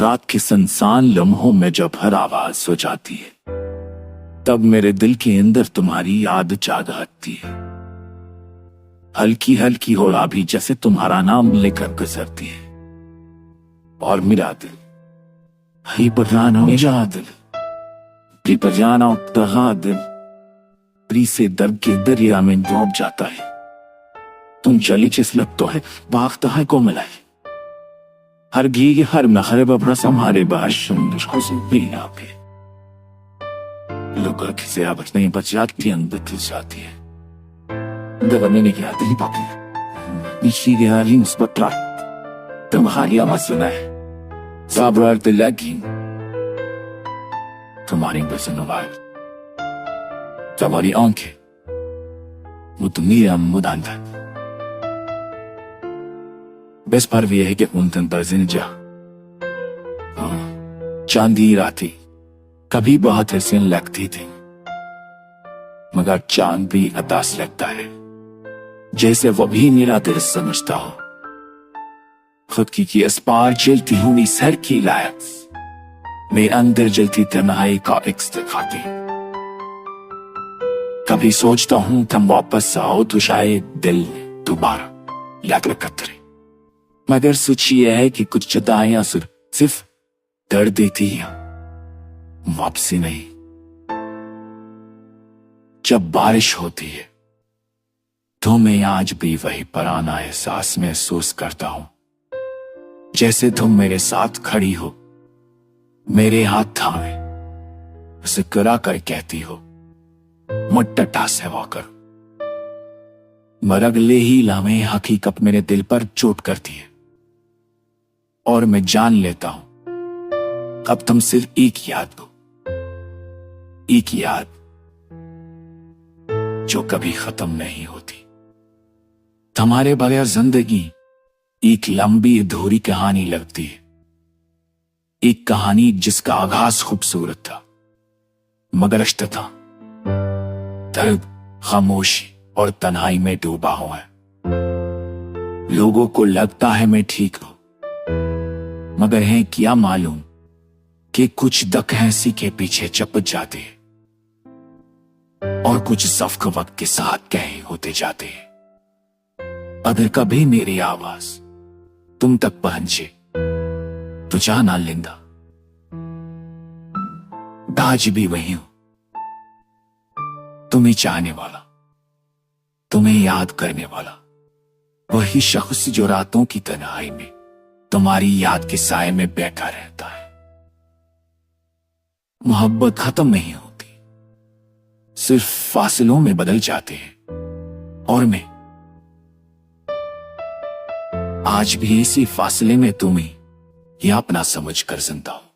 रात के सुनसान लम्हों में जब हर आवाज हो जाती है, तब मेरे दिल के अंदर तुम्हारी याद जाग आती है। हल्की हल्की होला भी जैसे तुम्हारा नाम लेकर गुजरती है। और मेरा दिल ही बजाना मेरा दिल भी बजाना तहा दिल प्री से दर्द के दरिया में डूब जाता है। तुम चली जिस लग तो है बाख्ता है को मिलाई हर घी हर महरब अपना हमारे बाश पीना पे लोग किसे आबत नहीं बच जाती अंदर खिल जाती है। दबने ने क्या दिल पापी इसी के हाल ही मुस्बत तुम्हारी आवाज सुना है साबर लगी तुम्हारी बसन वाल तुम्हारी आंखें मुतमीरा मुदांता बेस पर भी है कि उन जिंजा चांदी राती कभी बहुत हसीन लगती थी, मगर चांद भी अतास लगता है जैसे वो भी मेरा दिल समझता हो। खुद की इस पार जलती हुई सर की लायक मेरे अंदर जलती तन्हाई का इख्तिखाती। कभी सोचता हूं तुम वापस आओ तो शायद दिल दोबारा याद रखते, मगर सच ये है कि कुछ जुदाइयां सिर्फ दर्द देती हैं, वापसी नहीं। जब बारिश होती है तो मैं आज भी वही पुराना एहसास महसूस करता हूं, जैसे तुम मेरे साथ खड़ी हो, मेरे हाथ थामे उसे करा कर कहती हो मुट्टा से वाकर। मगर अगले ही लम्हे हकीकत मेरे दिल पर चोट करती है और मैं जान लेता हूं अब तुम सिर्फ एक याद हो, एक याद जो कभी खत्म नहीं होती। तुम्हारे बगैर जिंदगी एक लंबी अधूरी कहानी लगती है, एक कहानी जिसका आगाज खूबसूरत था मगर अष्टता दर्द, खामोशी और तन्हाई में डूबा हुआ है। लोगों को लगता है मैं ठीक हूं, मगर है क्या मालूम कि कुछ दक ऐसी के पीछे चपट जाते हैं और कुछ सफ्क वक्त के साथ कहे होते जाते हैं। अगर कभी मेरी आवाज तुम तक पहुंचे तो जाना लिंदा आज भी वही हूं, तुम्हें चाहने वाला, तुम्हें याद करने वाला, वही शख्स जो रातों की तन्हाई में तुम्हारी याद के साए में बैठा रहता है। मोहब्बत खत्म नहीं होती, सिर्फ फासलों में बदल जाते हैं और मैं आज भी इसी फासले में तुम्हें यह अपना समझ कर जिंदा हूं।